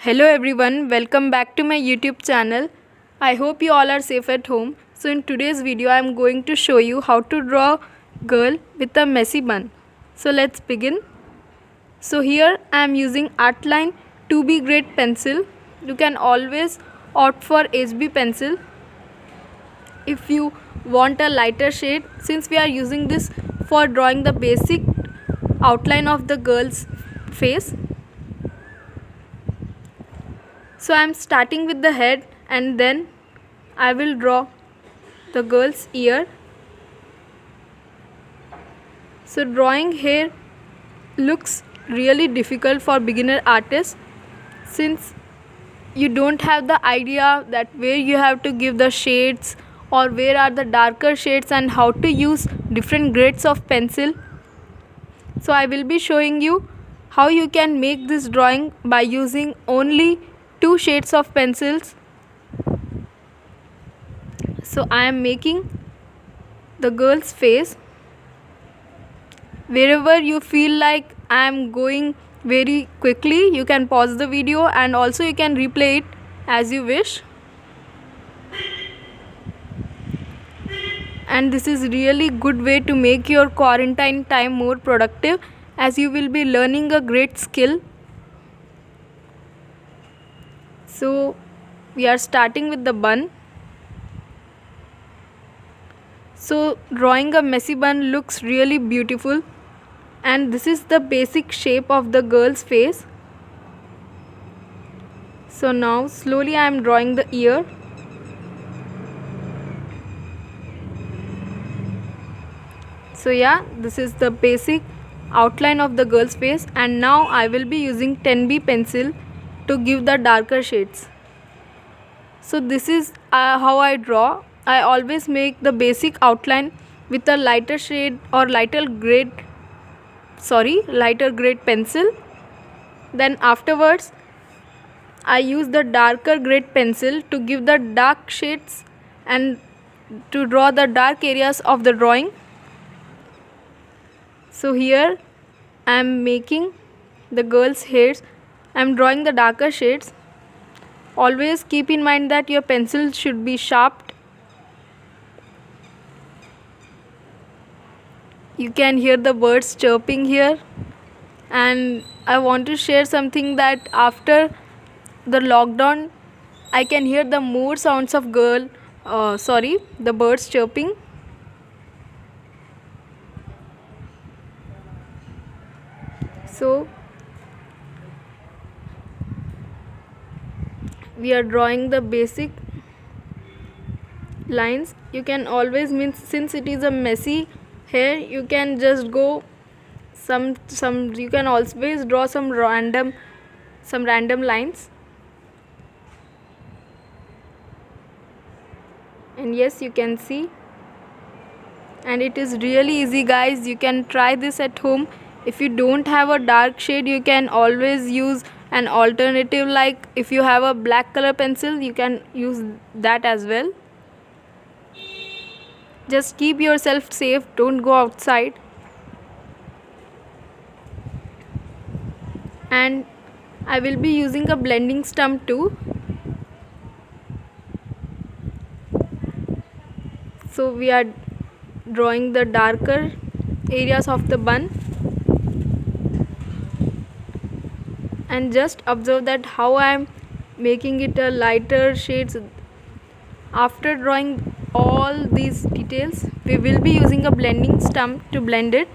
Hello everyone, welcome back to my YouTube channel. I hope you all are safe at home. So in today's video I am going to show you how to draw girl with a messy bun. So let's begin. So here I am using Artline 2B grade pencil. You can always opt for HB pencil if you want a lighter shade, since we are using this for drawing the basic outline of the girl's face. So I am starting with the head and then I will draw the girl's ear. So drawing here looks really difficult for beginner artists, since you don't have the idea that where you have to give the shades or where are the darker shades and how to use different grades of pencil. So I will be showing you how you can make this drawing by using only two shades of pencils. So I am making the girl's face. Wherever you feel like I am going very quickly, you can pause the video and also you can replay it as you wish. And this is really good way to make your quarantine time more productive, as you will be learning a great skill. So we are starting with the bun. So drawing a messy bun looks really beautiful, and this is the basic shape of the girl's face. So now slowly I am drawing the ear. So yeah, this is the basic outline of the girl's face, and now I will be using 10B pencil to give the darker shades. So this is how I draw. I always make the basic outline with a lighter shade or lighter grade pencil. Then afterwards I use the darker grade pencil to give the dark shades and to draw the dark areas of the drawing. So here I am making the girl's hairs. I am drawing the darker shades. Always keep in mind that your pencil should be sharp. You can hear the birds chirping here, and I want to share something that after the lockdown I can hear the more sounds of the birds chirping. So we are drawing the basic lines. You can always, since it is a messy hair, you can just go you can always draw some random lines. And yes, you can see, and it is really easy guys. You can try this at home. If you don't have a dark shade, you can always use an alternative, like if you have a black color pencil, you can use that as well. Just keep yourself safe, don't go outside. And I will be using a blending stump too. So we are drawing the darker areas of the bun, and just observe that how I am making it a lighter shades. After drawing all these details, we will be using a blending stump to blend it.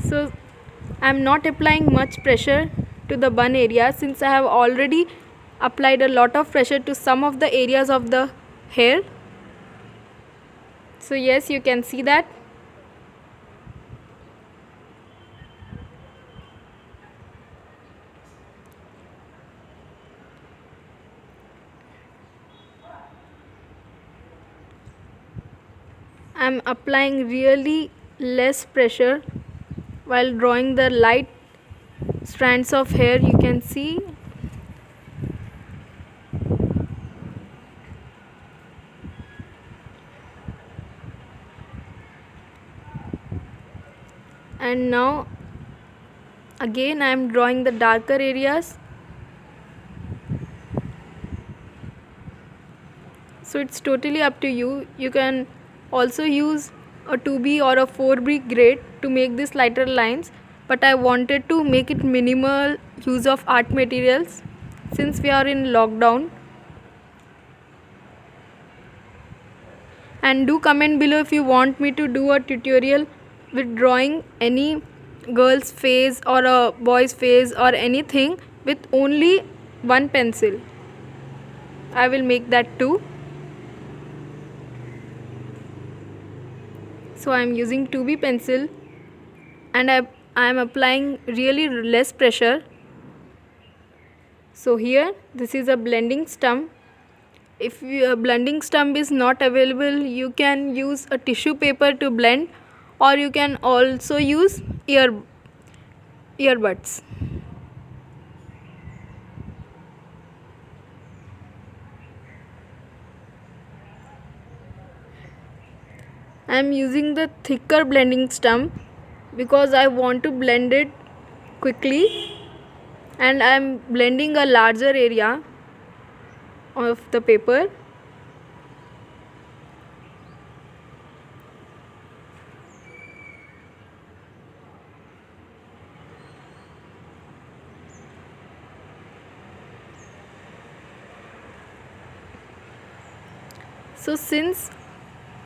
So I am not applying much pressure to the bun area, since I have already applied a lot of pressure to some of the areas of the hair. So yes, you can see that. I am applying really less pressure while drawing the light strands of hair. You can see. And now again I am drawing the darker areas So it's totally up to you. You can also use a 2B or a 4B grade to make these lighter lines, but I wanted to make it minimal use of art materials since we are in lockdown. And do comment below if you want me to do a tutorial with drawing any girl's face or a boy's face or anything with only one pencil. I will make that too. So I am using 2B pencil and I am applying really less pressure. So here this is a blending stump. If a blending stump is not available, you can use a tissue paper to blend, or you can also use earbuds. I am using the thicker blending stump because I want to blend it quickly, and I am blending a larger area of the paper. So since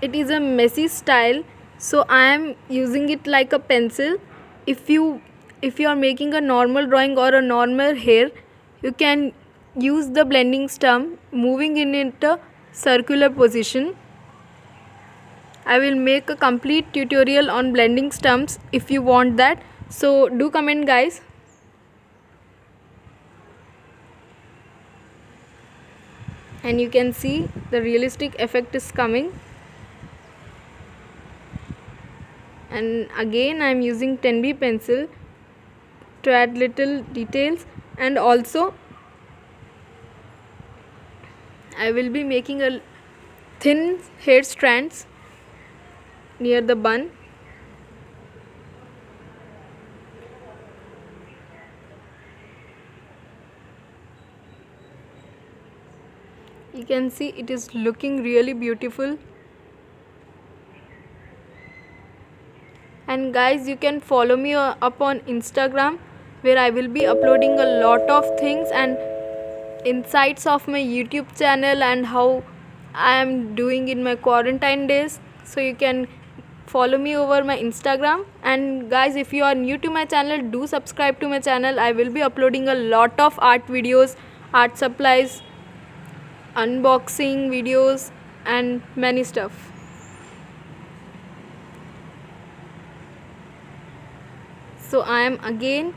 it is a messy style, so I am using it like a pencil. If you are making a normal drawing or a normal hair, you can use the blending stump moving in a circular position. I will make a complete tutorial on blending stumps if you want that, so do comment guys. And you can see the realistic effect is coming. And again I am using 10B pencil to add little details, and also I will be making a thin hair strands near the bun. You can see it is looking really beautiful. And guys, you can follow me up on Instagram, where I will be uploading a lot of things and insights of my YouTube channel and how I am doing in my quarantine days. So you can follow me over my Instagram. And guys, if you are new to my channel, do subscribe to my channel. I will be uploading a lot of art videos, art supplies, unboxing videos and many stuff. So I am again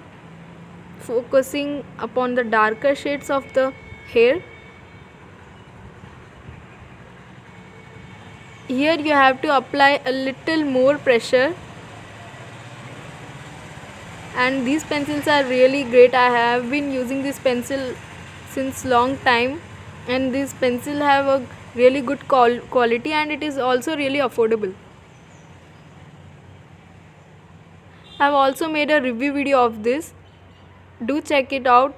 focusing upon the darker shades of the hair. Here you have to apply a little more pressure, and these pencils are really great. I have been using this pencil since long time, and this pencil have a really good quality, and it is also really affordable. I have also made a review video of this. Do check it out.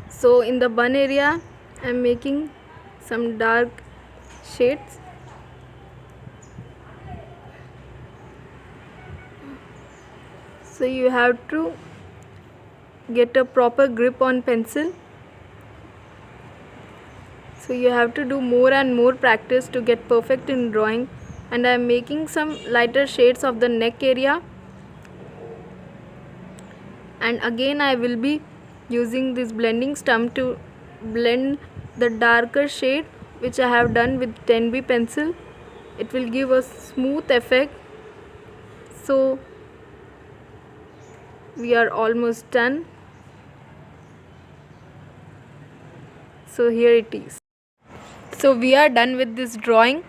So in the bun area, I am making some dark shades. So you have to get a proper grip on pencil. So you have to do more and more practice to get perfect in drawing. And I am making some lighter shades of the neck area. And again I will be using this blending stump to blend the darker shade which I have done with 10B pencil. It will give a smooth effect. So we are almost done. So here it is. So we are done with this drawing.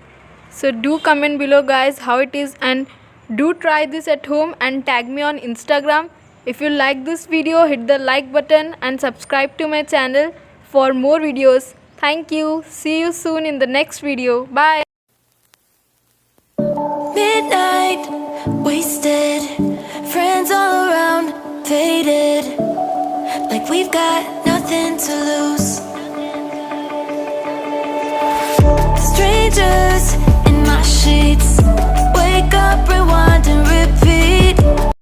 So do comment below guys how it is, and do try this at home and tag me on Instagram If you like this video, hit the like button and subscribe to my channel for more videos. Thank you. See you soon in the next video. Bye. Midnight, wasted, friends all around, faded, like we've got nothing to lose. The